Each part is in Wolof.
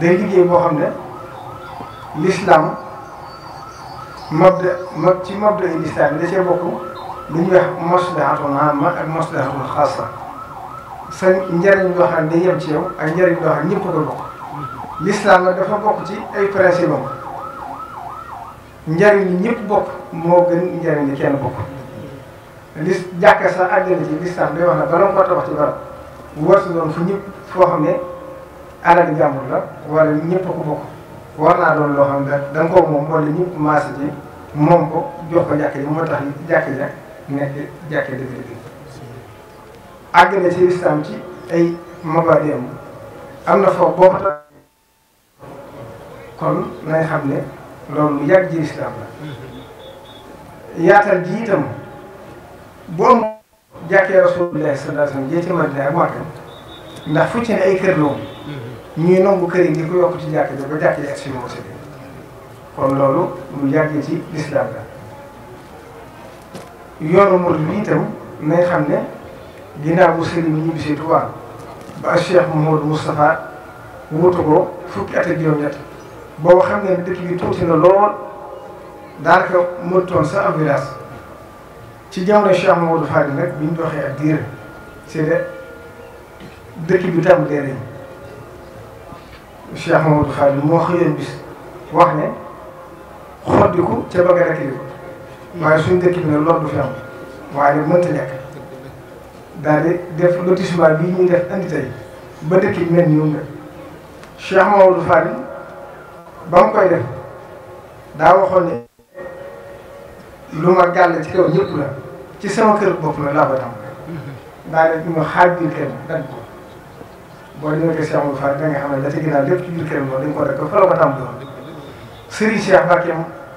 day liggéey boo xam ne l'islam ci mabda yi l'islam da cee bokk lu ñuy wax maslahatun amma ak maslahatun xaasa sa njëriñ loo xam ne day yem ci yow ak njëriñ loo xam ne ñëpp ko bokk. l'islam nag dafa bokk ci ay principe am njëriñ li ñëpp bokk moo gën njëriñ li kenn bokk. jàkka sax àddina ci l'islam day wax ne bala nga ko tabax ci barab wartu doon fu ñëpp foo xam ne alal jàmbur la wala ñëpp ko bokk war naa doon loo xam ne da nga ko moom wala ñëpp maase ci moom ko jox ko jàkka ji moo tax jàkka ja nekk jàkka dëgg-dëgg. àgg na ci l'islam ci ay mabaadi am na foofu boo ko tax kon nañ xam ne loolu lu yàgg ci l'islam la yaatal ji itam boo jàkkee Rasulullah sallallahu alayhi wasallam jee ci Madina ak Makka ndax fu ci ne ay kër la woon ñuy nangu kër yi di ko yokk ci jàkk ji ba jàkk ji ak suñu mosali kon loolu lu yàgg ci l'islam la yoonu murid bi itam nañ xam ne ginnaaw bu sëriñ bi ñibbisee Tuubaa ba Cheikh Mouhamadou Moustapha wutu ko fukki at ak juróom-ñett boobu xam ngeen dëkk bi tuuti na lool daanaka mënutoon sa ab village ci jamono Cheikh Mouhamadou Fadil nag bi ñu doxee ak diir c'est de dëkk bi tàmbalee nañu Cheikh Mouhamadou Fadil moo xëyoon bis wax ne xoddiku ca bëgg a rek waaye suñ dëkk bi nag loolu du fi am waaye nag mënta nekk daal di def lotissement bii ñuy def andi tey ba dëkk bi mel ni nga Cheikh Mouhamadou Fadil ba mu koy def daa waxoon ne lu ma gàll ci kaw ñëpp la ci sama kër bopp la laa koy tam daa ne ñu xaaj biir kër dagg ko boo demee ko Cheikh Mouhamadou Fadil da nga xam ne da ci ginnaaw lépp ci biir kër loolu dañ ko dagg ko fa la ko tam doon Serigne Cheikh Mbacké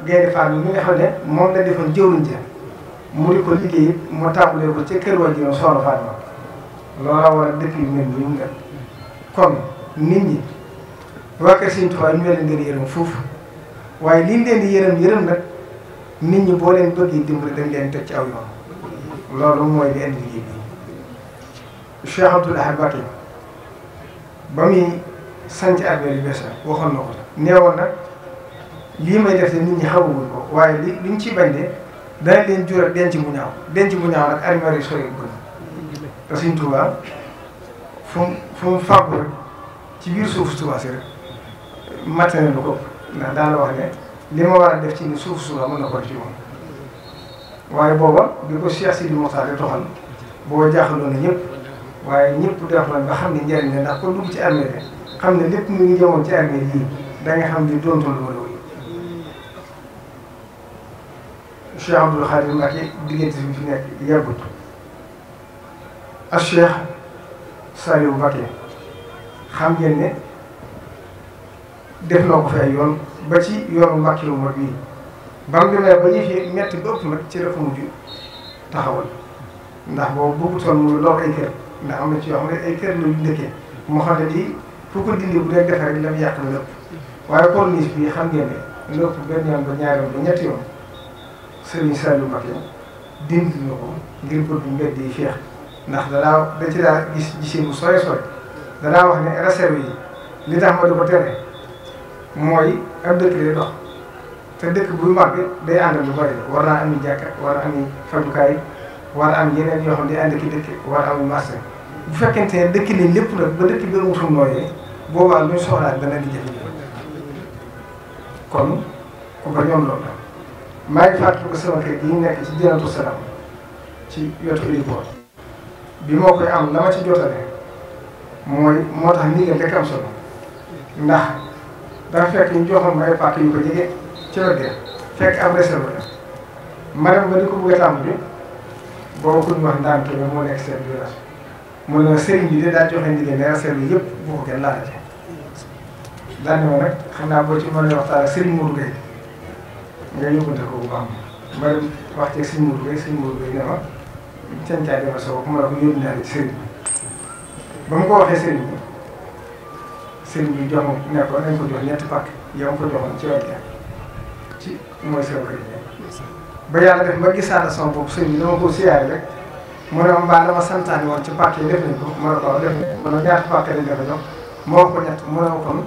Gaïndé Fatma mi nga xam ne moom la defoon jëwriñ ja mu di ko liggéey mu tàmbalee ko ca kër waajuram Soxna Fatma loola war a dëkk yu mel nii mu ngi kon nit ñi waa kër Serigne Touba ñu leen gën a yërëm foofu waaye liñ leen di yërëm nag nit ñi boo leen bëggee dimbali dañ leen teg ci aw yoon loolu mooy li indi liggéey bi Cheikh Abdoul Ahad Mbacké ba muy sanc Armée yu bees waxoon na ko neewoon nag lii may def nit ñi xamaguñ ko waaye liñ ci bañ de dana leen jural denc bu ñaaw nag armée yi sori gën te Sëriñ Tuubaa fu mu fàggu rek ci biir suuf Tuubaa si rek matériel lu ko ndax daana wax ne li ma war a def ci ni suuf Tuubaa mën na ko def ci moom waaye booba bi ko Cheikh Sidi Mokhtar di toxal boo jaaxaloon na ñëpp waaye ñëpp def nañ ba xam ne njëriñ la ndax ko dugg ci armée bi xam ne lépp mu ngi jëmoon ci armée yii da nga xam ne doontul wala wuy Cheikh Abdoul Khadir Mbacké diggante bi fi nekk yàggut ak Cheikh Saliou Mbacké xam ngeen ne def na ko fi ay yoon ba ci yoonu Mbacké wu mag bii ba mu demee ba yëf yi metti ba ëpp nag ci la ko mujj taxawal ndax boobu bëggutoon muy lool ay kër ndax am na ci yoo xam ne ay kër la yu dëkkee moo xam ne di fu ko dindi bu dee defee rek la mu yàq la lépp waaye corniche bi xam ngeen ne lépp benn yoon ba ñaari yoon ba ñetti yoon Serigne Saliou Mbacké dindi na ko ngir bëgg mbedd yi feex ndax da ci daa gisee bu sooy danaa wax ne réserve yi li tax ma di ko tere mooy ab dëkk day dox te dëkk buy màgg day ànd lu bari war naa ami jàkka war a ami fajukaay war a am yeneen yoo xam ne day ànd ki dëkk war a ami marché bu fekkente ne dëkk nañ lépp nag ba dëkk bi amutum nooyee boobaa luñ soxlaa dana di jafe kon ku ko ñoom loolu la maa ngi fàttali ko sama kër gi ñu nekk ci Jannatul Salaam ci wetu héliport bi moo koy am la ma ci jotale moo tax ndigal rek am solo ndax dafa fekk ñu joxoon ma ay pàcc yu ko jege ci wet gi fekk ab réserve la ma dem ba di ko bëgg a tàmbali boobu ku ñu wax ndaan kii moo nekk seen village mu ne sëriñ bi de daa joxe ndigal ne réserve yi yëpp boo ko kenn laalate daan ne ma nag xam naa boo ci mën a waxtaan ak sëriñ Modou Gueye nga yóbbante ko bu baax ma dem wax ci sëriñ Modou Gueye ne ma seen caay demal sa bopp ma ne ko yóbbu naa la ci sëriñ bi ba mu ko waxee sëriñ bi jox ma ne ko nañ ko jox ñetti pàkk yow ma ko joxoon ci wàllu ci mooy seen kër ba yàlla def ma gisaata sama bopp sëriñ bi dama ko siyaare rek mu ne ma mbaa dama santaane woon ci pàkk yi def nañ ko ma ne ko def nañ ko ma ne ñaata pàkk lañ dafa jox ma wax ko ñett mu ne ma kon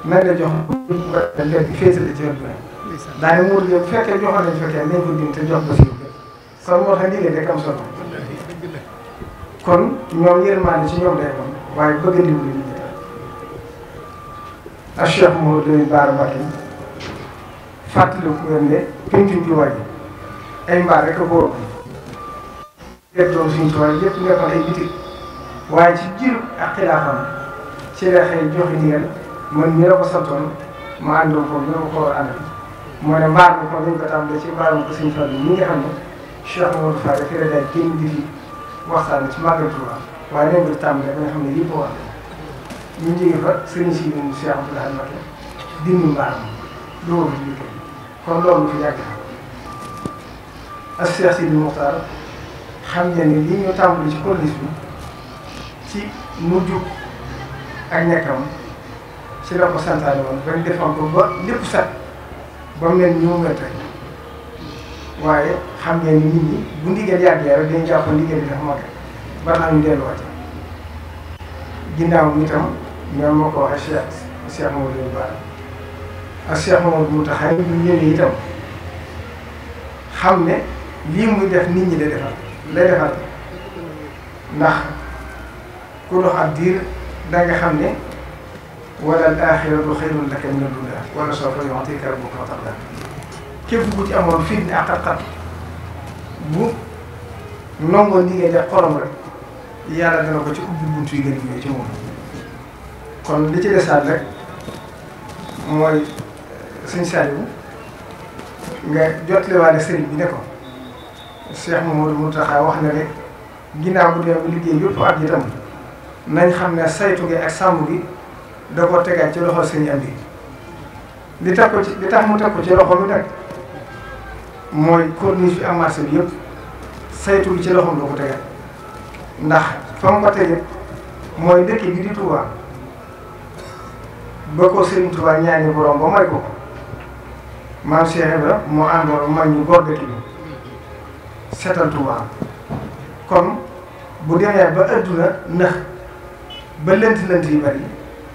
nañ la jox léegi féetale ci wet bi daanaka muur bu fekkee joxoon nañ fekkee nañ ko dim te jox ba si kon moo tax ndigal rek am solo kon ñoom yërmande ci ñoom day kon waaye bëgg a dimbali nit ñi ak Cheikh Mouhamadou Bara Mbacké fàttaliku ngeen ne pencum Touba ji ay mbaar rek a ko def doon suñu Touba yëpp nekkoon ay bitik waaye ci jiiru ak xilaafam ci la xëy joxe ndigal man mii la ko santoon ma àndoon foofu ñu ne ko war a àndal moo ne mbaar bi kon dañ ko tàmbalee ci mbaarum ko suñu fan bi ñi nga xam ne Cheikh Mouhamadou Fall fi la day génn di fi waxtaan ci Magal Touba waaye nañ ko tàmbalee ba nga xam ne lii ko wax ñu jógee fa sëriñ si ñun Cheikh Abdoulaye Mbacké dindi mbaar mi doo fi liggéey kon loolu fi yàgg ak Cheikh Sidi Mokhtar xam ngeen ne lii ñu tàmbali ci corniche bi ci mujj ak ñàkkam ci la ko santaane woon bañ defoon ko ba lépp set ba mu mel ni mu mel tey waaye xam ngeen ni nit ñi bu ndigal yàggee rek dañu jàpp ndigal bi dafa mag ba tax ñu delluwaat ginnaaw mi itam ñoom moo ko waxee Cheikh Mouhamadou Bara ak Cheikh Mouhamadou Mountakha ñu ñëwee itam xam ne lii muy def nit ñi lay defal ndax ku dox ab diir da nga xam ne wala al-aaxiratu xayrun laka mina dunya wala sawfa yu'tika rabbuka fatardaa képp ku ci amoon fii ak xat-xat bu nongoo liggéey def xorom rek yàlla dana ko ci ubbi buntu yi gën a ci moom. kon li ci desaat rek mooy sëñ Saliou nga jotlewaale sëriñ bi ne ko Cheikh Mouhamadou Mountakha wax na ne ginnaaw bu dee liggéey yëpp at yi tam nañ xam ne saytu gi ak sàmm gi da koo tegaat ci loxo sëñ Amdi li tax mu teg ko ci loxo bi nag mooy corniche bi ak marché bi yëpp saytu gi ci loxoom da ko tegaat ndax fa mu ko tegee mooy dëkk bi di Touba ba ko Serigne Touba ñaani borom ba may ko maam Cheikh Ibra moo àndoon mag ñu góor dëkk bi seetal Touba kon bu demee ba adduna ndax ba lënt yi bari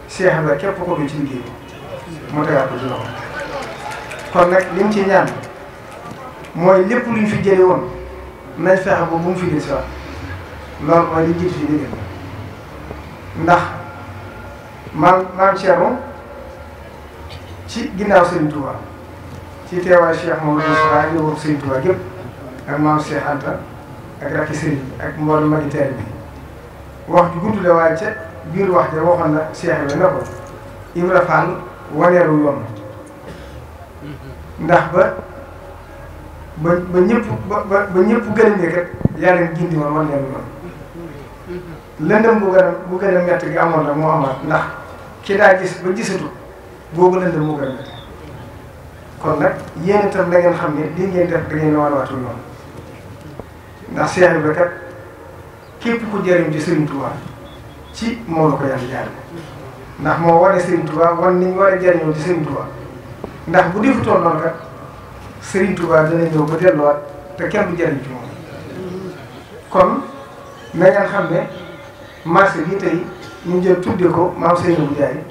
Cheikh Ibra képp ko du ci liggéey moo tegaat ko ci loxo kon nag li mu ci ñaan mooy lépp luñ fi jëlee woon nañ fexe ba bu mu fi des waat loolu mooy li jiitu ci liggéey ndax maam Thierno ci ginnaaw Serigne Touba ci teewaay Cheikh Mouhamadou Moustapha yóbbu Serigne Touba gépp ak maam Cheikh Anta ak rakki Serigne ak mboolem magiteer bi wax ju gudd la waaye ca biir wax ja waxoon na Cheikh bi ne ko Ibra Fall waneeru yoon ndax ba ñëpp gën a nekk rek yàlla na gindi woon waneeru yoon lëndëm bu gën a métti gi amoon rek moo amaat ndax ki daa gis ba gisatu boobu lëndëm moo gën a métti kon nag yéen itam da ngeen xam ne lii ngeen def da ngeen a waatu yoon ndax Cheikh Ibra kat képp ku jëriñ ci Serigne Touba ci moom la ko yàlla jaarale ndax moo wane Serigne Touba wan ni ñu war a jëriñoo ci Serigne Touba ndax bu defutoon noonu kat Serigne Touba dana ñëw ba delluwaat te kenn du jëriñ ci moom kon na ngeen xam ne marché bi tey ñu jël tudde ko maam Seydou Ndiaye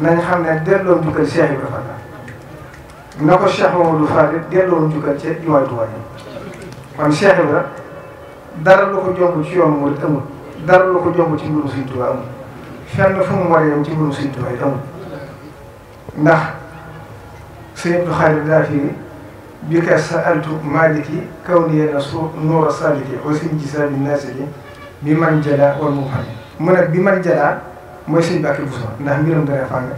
nañ xam ne delloo njukkal Cheikh Ibra Fall na ko Cheikh Mamadou Fall delloo njukkal ca jumaay Touba kon Cheikh Ibra dara lu ko jomb ci yoonu murid amul dara lu ko jomb ci mbirum Sëriñ Tuubaa amul fenn fu mu war a yem ci mbirum Sëriñ Tuubaa yi amul ndax sëñ Abdou Khadre daa fi bi ka sa'altu maliki kawni na su nuura saliki wa sin jisabi nasiki bi man jala wal mu fami mu ne bi man jala mooy sëñ Mbàkke Buso ndax mbiram dana fàng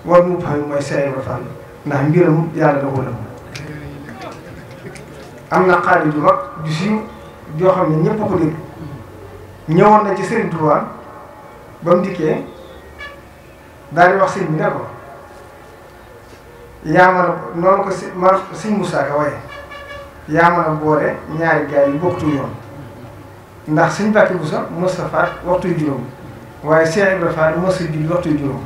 wal mu fami mooy Cheikh Ibra Fall ndax mbiram yàlla da ko lëm am na xaalis ju mag ju siiw joo xam ne ñëpp ko dégg ñëwoon na ci Serigne Touba ba mu dikkee daal di wax sëñ bi ne ko yaa mën a noonu ko sëñ Moussa Ka waaye yaa mën a boole ñaari gaay yu bokkatu yoon ndax sëñ Mbàkke Buso Moustapha waxtu yu juróom waaye Cheikh Ibra Fall mos a julli waxtu yu juróom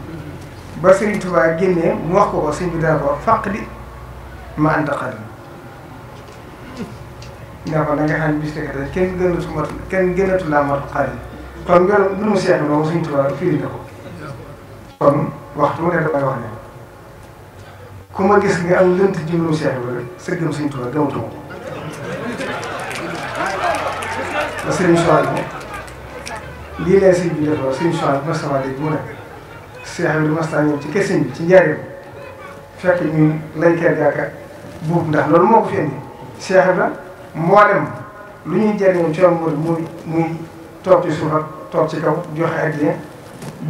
ba Serigne Touba génnee mu wax ko sëñ bi dana ko faq di ma anta xadim ne ko da nga xam ne bis kenn gënatu laa mat xaalis kon mbirum Cheikh Ibrahima Sëriñ Tuubaa firi na ko kon waxtu mu ne damay wax ne ku ma gis nga am lënt ci mbirum Cheikh Ibrahima sa gëm Sëriñ Tuubaa gëmatuma ko. ba Sëriñ Souhaïbou lii leen sëñ bi defoo Sëriñ Souhaïbou mas sama dégg mu ne Cheikh Ibrahima mas naa ñëw ci kër sëñ bi ci njaareem fekk ñuy lay kër gaaka buub ndax loolu moo ko fi indi Cheikh Ibrahima moo dem lu ñuy jëriñoo ci yoon muy toog ci suuf ak toog ci kaw joxe addiya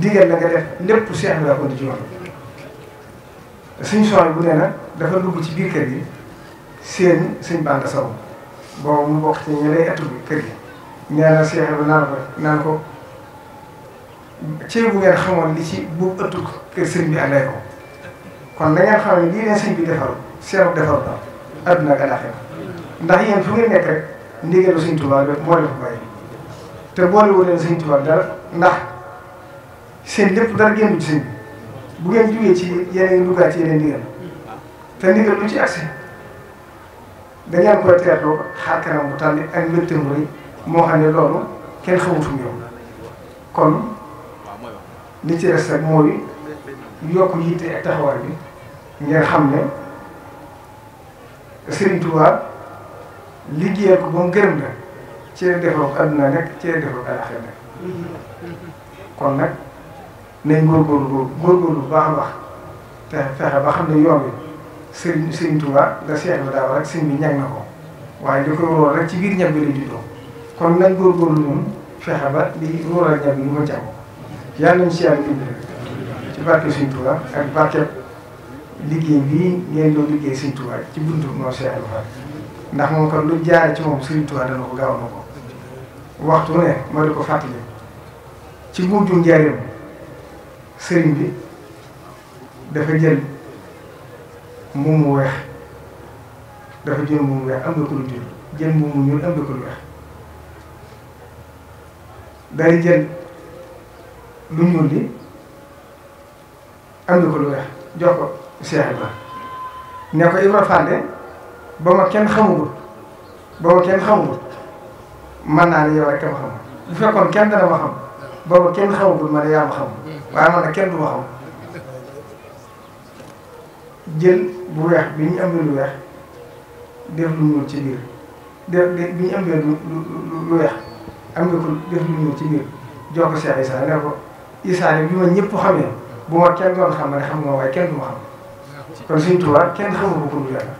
digal la nga def lépp Cheikh Ibrahima ko di ci yoon Sëriñ Souhaïbou bu nee na dafa dugg ci biir kër gi seen sëñ Banda Sow boobu mu bokk ci ñi lay ëttu bi kër gi nee na Cheikh Ibrahima naan ko ci bu ngeen xamoon li ci bu ëttu kër sëñ bi ànday ko kon da ngeen xam ne lii leen sëñ bi defar seeru defar ko adduna ak alaxira ndax yéen fu ngeen nekk rek ndigalu Sëñ Tuubaa moo leen ko bàyyi te boolewul leen Sëñ Tuubaa dara ndax seen lépp dara génn ci sëñ bi bu ngeen jugee ci yeneen duggaat ci yeneen ndigal te ndigal lu ci agsi da ngeen koy teerloo xaar kanam bu tàlli ak mbégte mu rëy moo xam ne loolu kenn xamutum yow kon li ci des rek mooy yokk yitte ak taxawaay bi ngeen xam ne Sëriñ Tuubaa liggéeyal ko ba mu gërëm la ci la defoo adduna nekk ci la defoo alaxira nekk kon nag nañ góorgóorlu bu baax a baax te fexe ba xam ne yoon bi Sëriñ Tuubaa da Cheikh bi daaw rek sëñ bi ñag na ko waaye li koy wóor rek ci biir ñag bi la juddoo kon nañ góorgóorlu ñun fexe ba li wóoral ñag bi ñu ko jàmm yàlla nañ si yàlla dimbali ci barke Sëriñ Tuubaa ak barke liggéey bii ngeen doon liggéey Sëriñ Tuubaa ci buntu moo Cheikh Ibrahima ndax moom kon lu jaare ci moom Sëriñ Tuubaa dana ko gaaw na ko waxtu ne ma di ko fàttali ci mujju njaareem sëriñ bi dafa jël mbuum mu weex dafa jël mbuum mu weex am nga ko lu jël jël mbuum mu ñuul am nga ko lu weex day jël lu ñuul li am nga ko lu weex jox ko Cheikh Ibrahima ne ko Ibrahima Fane ba ma kenn xamugul man naa ne yow rek ma xam bu fekkoon kenn dana ma xam booba kenn xamagul ma ne yaa ma xam waaye man nag kenn du ma xam jël bu weex bi ñu ëmbee lu weex def lu ñuul ci biir bi ñu ëmbee lu weex am nga ko def lu ñuul ci biir jox ko Cheikh Issa ne ko Issa bi ma ñëpp xamee bu ma kenn doon xam ne xam nga waaye kenn du ma xam kon Sëriñ Tuubaa kenn xamagul ko lu yàlla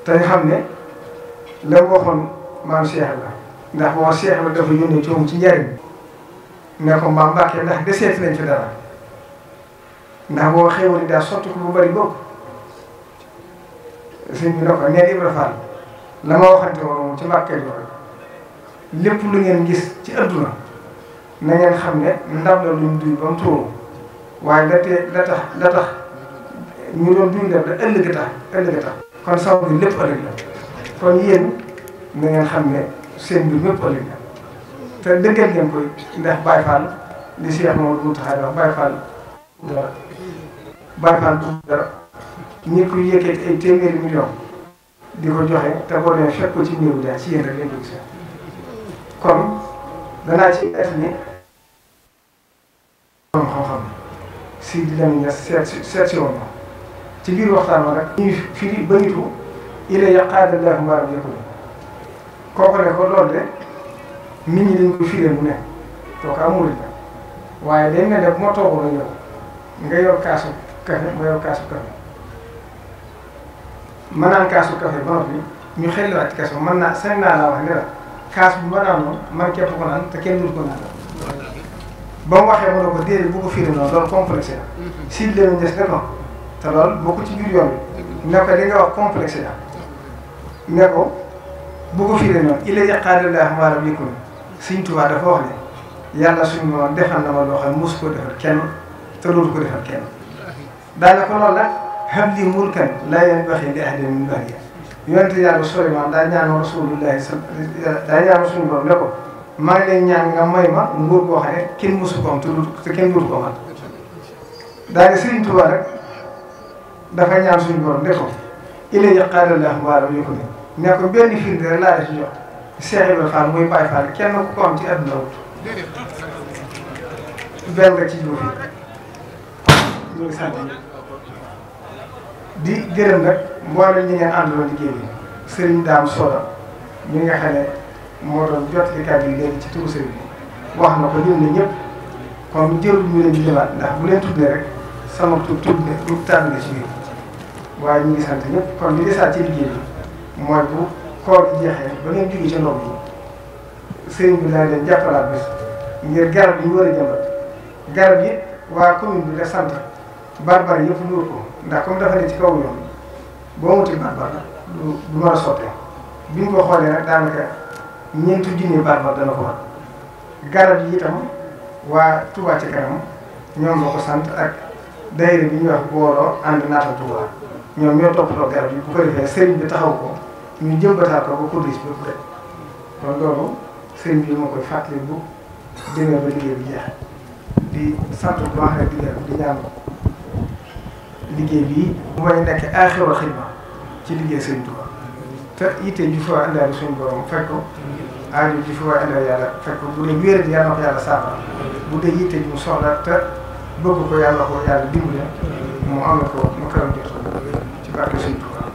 te ñu xam ne la waxoon maam Cheikh la ndax boo Cheikh la dafa yónnee coom ci njariñ ne ko maam Mbàkke ndax deseeti nañ fi dara ndax boo xéwal ni daal sotti ko bu bari boobu sëñ bi ne ko neen Ibra Fall la ma waxante woon moom ci Mbàkke joxe lépp lu ngeen gis ci adduna na ngeen xam ne ndab la luñ duy ba mu tuuru waaye la tax ñu doon duy ndab la ëllëg tax kon sama bi lépp ëllëg la kon yéen na ngeen xam ne seen mbir mépp ëllëg la te dëggal ngeen koy ndax Baye Fall li Cheikh Mamadou Mountakha wax Baye Fall bu dara ñi ko yëkkati ay téeméeri million di ko joxe te boo demee fekk ko ci néew bi daal ci yéen rek leen ko gis kon danaa ci at ni borom xam-xam si di leen seet si woon ci biir waxtaan wa nag ñuy firi bayitu ila yaqaadallahu maaram yëkkul kooku ne ko loolu de nit ñi dañ ko firee mu ne kooku amul la waaye day mel ne bu ma toogoon ak yow nga yor kaasu café ma yor kaasu café ma naan kaasu café ba noppi ñu xelliwaat ci kaas mën naa sañ naa laa wax ne la kaas bi ma naan man képp ko naan te kenn dul ko naan ba mu waxee ma ne ko déedéet bu ko firee noonu loolu complexe la si leen des ne ko te loolu bokk ci biir yoon bi ne ko li nga wax complexe la ne ko bu ko firee noonu ila yaqaadallahu maaram yëkkul Sëriñ Tuubaa dafa wax ne yàlla suñu moom defal na ma loo xam ne mosu ko defal kenn te dootu ko defal kenn daanaka loolu nag habli mulkan laa yanbaghi li ahadin min ba'di yonente yàlla Suleymaan daa ñaan rasulullahi daa ñaan suñu borom ne ko maa ngi lay ñaan nga may ma nguur boo xam ne kenn mosu ko am te kenn dootu ko man daanaka Sëriñ Tuubaa rek dafa ñaan suñu borom ne ko ila yaqaadallahu maaram yëkkul ne ko benn firnde rek laa def ci jox Cheikh Ibrahima Fall muy Baye Fall kenn ku ko am ci àdduna wut benn rek ci jiw bi ñu ngi sant di gërëm nag mboolem ñi ngeen àndaloon liggéey bi Serigne Dame Soda mi nga xam ne moo doon jot li kàddu yi léegi ci turu Serigne bi wax na ko lim na ñëpp kon jërul ñu leen di limaat ndax bu leen tuddee rek sama tudd ne du tàbbi ci biir waaye ñu ngi sant ñëpp kon li desaat ci liggéey bi mooy bu koor gi jeexee ba ngeen jógee ci ndox yi Serigne bi daal leen jàppalaat bis ngir garab yi ñu war a jëmbat garab yi waa commune bi la sant barbar yëpp ñu wër ko ndax comme dafa ne ci kaw yoon boo muti barbar du mën a sottee bi ñu ko xoolee nag daanaka ñeenti junni barbar dana ko war garab yi itam waa Touba ci kanam ñoom la ko sant ak daayira bi ñuy wax booloo ànd naatal Touba ñoom ñoo toppatoo garab yi bu ko defee sëriñ bi taxaw ko ñu jëmbataat ko ba corniche bi bu rek kon loolu sëriñ bi moo koy fàttali bu demee ba liggéey bi jeex di sant bu baax rek di ñaan liggéey bii bu may nekk aaxiru xidma ci liggéey Sëriñ Tuubaa te yitte ju fa indaale suñu borom fekk ko aajo ju fa indaale yàlla fekk ko bu dee wér yàlla na ko yàlla saafara bu dee yitte ju mu soxla te bëgg ko yàlla ko yàlla dimbale mu am na ko mu karam jot ci barke Sëriñ Tuubaa